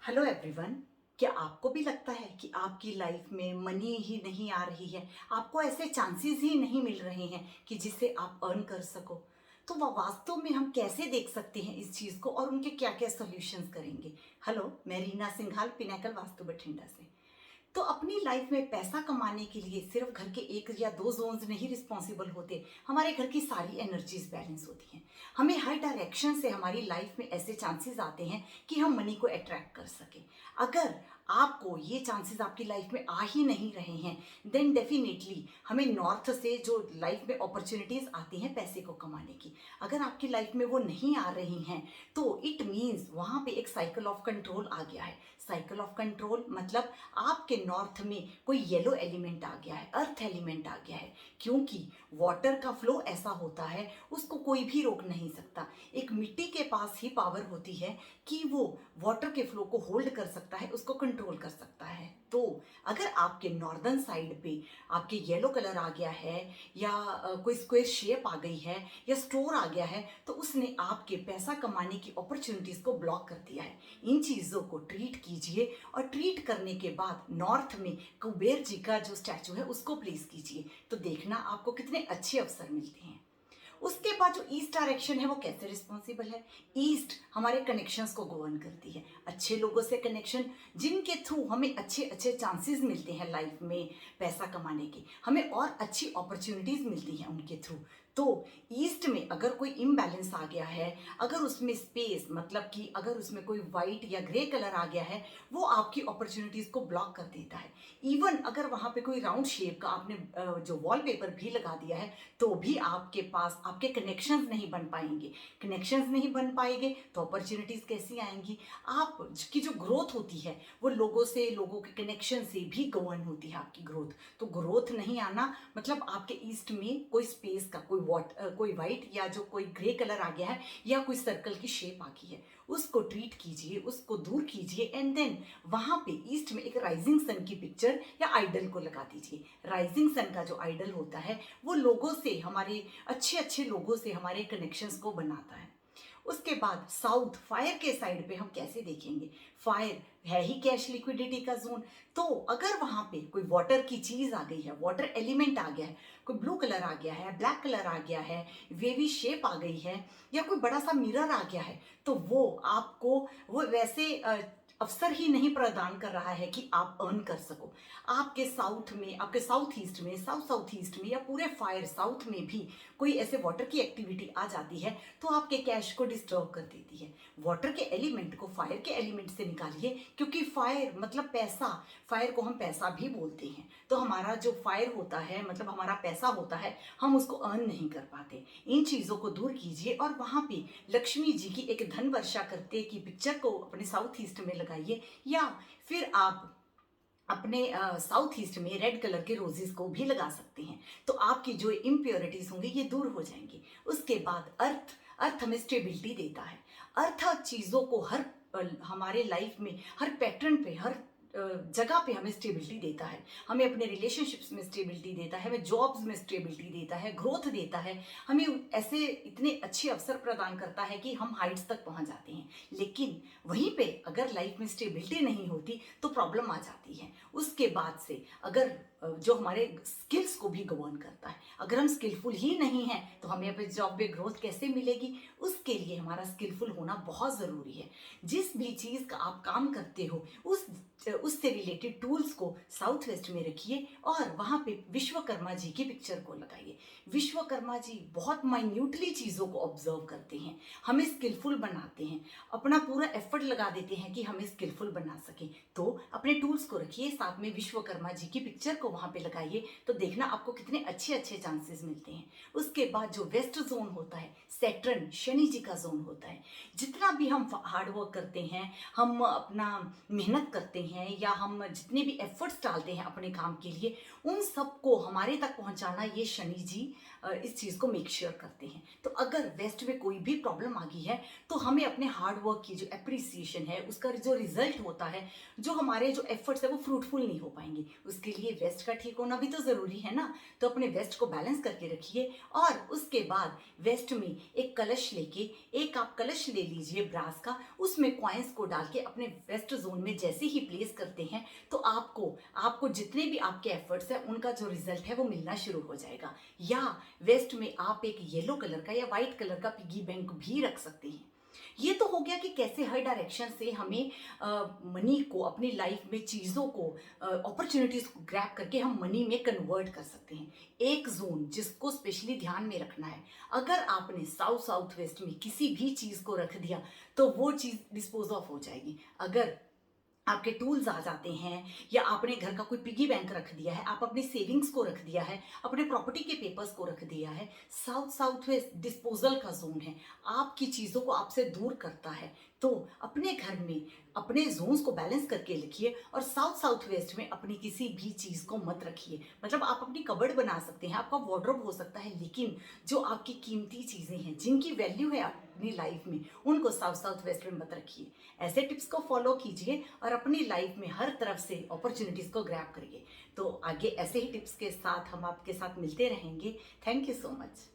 Hello everyone. क्या आपको भी लगता है कि आपकी लाइफ में मनी ही नहीं आ रही है? आपको ऐसे चांसेस ही नहीं मिल रहे हैं कि जिससे आप अर्न कर सको? तो वह वास्तव में हम कैसे देख सकते हैं इस चीज़ को और उनके क्या क्या सॉल्यूशंस करेंगे? हेलो, मैं रीना सिंघाल, पिनाकल वास्तु बठिंडा से। तो अपनी लाइफ में पैसा कमाने के लिए सिर्फ घर के एक या दो जोन्स नहीं रिस्पॉन्सिबल होते, हमारे घर की सारी एनर्जीज बैलेंस होती हैं। हमें हर डायरेक्शन से हमारी लाइफ में ऐसे चांसेस आते हैं कि हम मनी को अट्रैक्ट कर सकें। अगर आपको ये चांसेस आपकी लाइफ में आ ही नहीं रहे हैं, देन डेफिनेटली हमें नॉर्थ से जो लाइफ में अपॉर्चुनिटीज आती हैं पैसे को कमाने की, अगर आपकी लाइफ में वो नहीं आ रही हैं, तो इट मीन्स वहाँ पे एक साइकिल ऑफ कंट्रोल आ गया है। साइकिल ऑफ कंट्रोल मतलब आपके नॉर्थ में कोई येलो एलिमेंट आ गया है, अर्थ एलिमेंट आ गया है। क्योंकि वाटर का फ्लो ऐसा होता है, उसको कोई भी रोक नहीं सकता। एक मिट्टी के पास ही पावर होती है कि वो वाटर के फ्लो को होल्ड कर सकता है, उसको कंट्रोल कर सकता है। तो अगर आपके नॉर्दर्न साइड पे आपके येलो कलर आ गया है या कोई स्क्वायर शेप आ गई है या स्टोर आ गया है, तो उसने आपके पैसा कमाने की अपॉर्चुनिटीज को ब्लॉक कर दिया है। इन चीज़ों को ट्रीट कीजिए और ट्रीट करने के बाद नॉर्थ में कुबेर जी का जो स्टैचू है उसको प्लेस कीजिए, तो देखना आपको कितने अच्छे अवसर मिलते हैं। उसके बाद जो ईस्ट डायरेक्शन है वो कैसे रिस्पॉन्सिबल है? ईस्ट हमारे कनेक्शंस को गवर्न करती है, अच्छे लोगों से कनेक्शन, जिनके थ्रू हमें अच्छे अच्छे चांसेस मिलते हैं लाइफ में पैसा कमाने के, हमें और अच्छी अपॉर्चुनिटीज मिलती हैं उनके थ्रू। तो ईस्ट में अगर कोई इम्बैलेंस आ गया है, अगर उसमें स्पेस मतलब कि अगर उसमें कोई वाइट या ग्रे कलर आ गया है, वो आपकी अपॉर्चुनिटीज को ब्लॉक कर देता है। इवन अगर वहां पे कोई राउंड शेप का आपने जो वॉलपेपर भी लगा दिया है, तो भी आपके पास आपके कनेक्शंस नहीं बन पाएंगे। कनेक्शंस नहीं बन पाएंगे तो अपॉर्चुनिटीज कैसी आएंगी? आपकी जो ग्रोथ होती है वो लोगों से, लोगों के कनेक्शन से भी गवर्न होती है आपकी ग्रोथ। तो ग्रोथ नहीं आना मतलब आपके ईस्ट में कोई स्पेस का कोई वाइट या जो कोई ग्रे कलर आ गया है या कोई सर्कल की शेप आ गई है, उसको ट्रीट कीजिए, उसको दूर कीजिए एंड देन वहां पे ईस्ट में एक राइजिंग सन की पिक्चर या आइडल को लगा दीजिए। राइजिंग सन का जो आइडल होता है वो लोगों से, हमारे अच्छे अच्छे लोगों से हमारे कनेक्शंस को बनाता है। उसके बाद साउथ फायर के साइड पे हम कैसे देखेंगे? फायर है ही कैश लिक्विडिटी का जोन। तो अगर वहां पे कोई वाटर की चीज आ गई है, वाटर एलिमेंट आ गया है, कोई ब्लू कलर आ गया है, ब्लैक कलर आ गया है, वेवी शेप आ गई है या कोई बड़ा सा मिरर आ गया है, तो वो आपको वो वैसे अवसर ही नहीं प्रदान कर रहा है कि आप अर्न कर सको। आपके साउथ में, आपके साउथ ईस्ट में, साउथ ईस्ट में या पूरे फायर साउथ में भी कोई ऐसे वाटर की एक्टिविटी आ जाती है तो आपके कैश को डिस्टर्ब कर देती है। वाटर के एलिमेंट को फायर के एलिमेंट से निकालिए, क्योंकि फायर मतलब पैसा, फायर को हम पैसा भी बोलते हैं। तो हमारा जो फायर होता है मतलब हमारा पैसा होता है, हम उसको अर्न नहीं कर पाते। इन चीजों को दूर कीजिए और वहां पे लक्ष्मी जी की एक धन वर्षा करते की पिक्चर को अपने साउथ ईस्ट में लगाइए, या फिर आप अपने साउथ ईस्ट में रेड कलर के रोजेस को भी लगा सकते हैं। तो आपकी जो इम्प्योरिटीज होंगी ये दूर हो जाएंगी। उसके बाद अर्थ, अर्थ हमें स्टेबिलिटी देता है। अर्थ चीजों को हर हमारे लाइफ में हर पैटर्न पे, हर जगह पे हमें स्टेबिलिटी देता है। हमें अपने रिलेशनशिप्स में स्टेबिलिटी देता है, हमें जॉब्स में स्टेबिलिटी देता है, ग्रोथ देता है, हमें ऐसे इतने अच्छे अवसर प्रदान करता है कि हम हाइट्स तक पहुंच जाते हैं। लेकिन वहीं पे अगर लाइफ में स्टेबिलिटी नहीं होती तो प्रॉब्लम आ जाती है। उसके बाद से अगर जो हमारे स्किल्स को भी गवर्न करता है, अगर हम स्किलफुल ही नहीं हैं तो हमें अपने जॉब में ग्रोथ कैसे मिलेगी? उसके लिए हमारा स्किलफुल होना बहुत जरूरी है। जिस भी चीज का आप काम करते हो उससे रिलेटेड टूल्स को साउथ वेस्ट में रखिए और वहां पे विश्वकर्मा जी की पिक्चर को लगाइए। विश्वकर्मा जी बहुत माइन्यूटली चीजों को ऑब्जर्व करते हैं, हमें स्किलफुल बनाते हैं, अपना पूरा एफर्ट लगा देते हैं कि हमें स्किलफुल बना सके। तो अपने टूल्स को रखिए, साथ में विश्वकर्मा जी की पिक्चर को वहां पे लगाइए, तो देखना आपको कितने अच्छे अच्छे चांसेस मिलते हैं। उसके बाद जो वेस्ट जोन होता है, सैटर्न शनि जी का जोन होता है। जितना भी हम हार्ड वर्क करते हैं, हम अपना मेहनत करते हैं या हम जितने भी एफर्ट्स डालते हैं अपने काम के लिए, उन सबको हमारे तक पहुंचाना ये शनि जी इस चीज को मेक श्योर करते हैं। तो अगर वेस्ट में कोई भी प्रॉब्लम आ गई है तो हमें अपने हार्ड वर्क की जो एप्रिसिएशन है, उसका जो रिजल्ट होता है, जो हमारे जो एफर्ट्स है वो फ्रूटफुल नहीं हो पाएंगे। उसके लिए वेस्ट वेस्ट का ठीक होना भी तो ज़रूरी है ना। तो अपने वेस्ट को बैलेंस करके रखिए और उसके बाद वेस्ट में एक कलश लेके, एक आप कलश ले लीजिए ब्रास का, उसमें कॉइन्स को डाल के अपने वेस्ट जोन में जैसे ही प्लेस करते हैं तो आपको आपको जितने भी आपके एफर्ट्स हैं उनका जो रिजल्ट है वो मिलना शुरू हो जाएगा। या वेस्ट में आप एक येलो कलर का या वाइट कलर का पिगी बैंक भी रख सकते हैं। ये तो हो गया कि कैसे हर डायरेक्शन से हमें मनी को, अपनी लाइफ में चीज़ों को, अपॉर्चुनिटीज़ को ग्रैब करके हम मनी में कन्वर्ट कर सकते हैं। एक जोन जिसको स्पेशली ध्यान में रखना है, अगर आपने साउथ साउथ वेस्ट में किसी भी चीज़ को रख दिया तो वो चीज़ डिस्पोज ऑफ हो जाएगी। अगर आपके टूल्स आ जाते हैं या आपने घर का कोई पिगी बैंक रख दिया है, आप अपनी सेविंग्स को रख दिया है, अपने प्रॉपर्टी के पेपर्स को रख दिया है, साउथ साउथ वेस्ट डिस्पोजल का जोन है, आपकी चीज़ों को आपसे दूर करता है। तो अपने घर में अपने जोन्स को बैलेंस करके लिखिए और साउथ साउथ वेस्ट में अपनी किसी भी चीज़ को मत रखिए। मतलब आप अपनी कबर्ड बना सकते हैं, आपका वार्डरोब हो सकता है, लेकिन जो आपकी कीमती चीज़ें हैं जिनकी वैल्यू है अपनी लाइफ में, उनको साउथ साउथ वेस्ट में मत रखिए। ऐसे टिप्स को फॉलो कीजिए और अपनी लाइफ में हर तरफ से अपॉर्चुनिटीज़ को ग्रैब करिए। तो आगे ऐसे ही टिप्स के साथ हम आपके साथ मिलते रहेंगे। Thank you so much.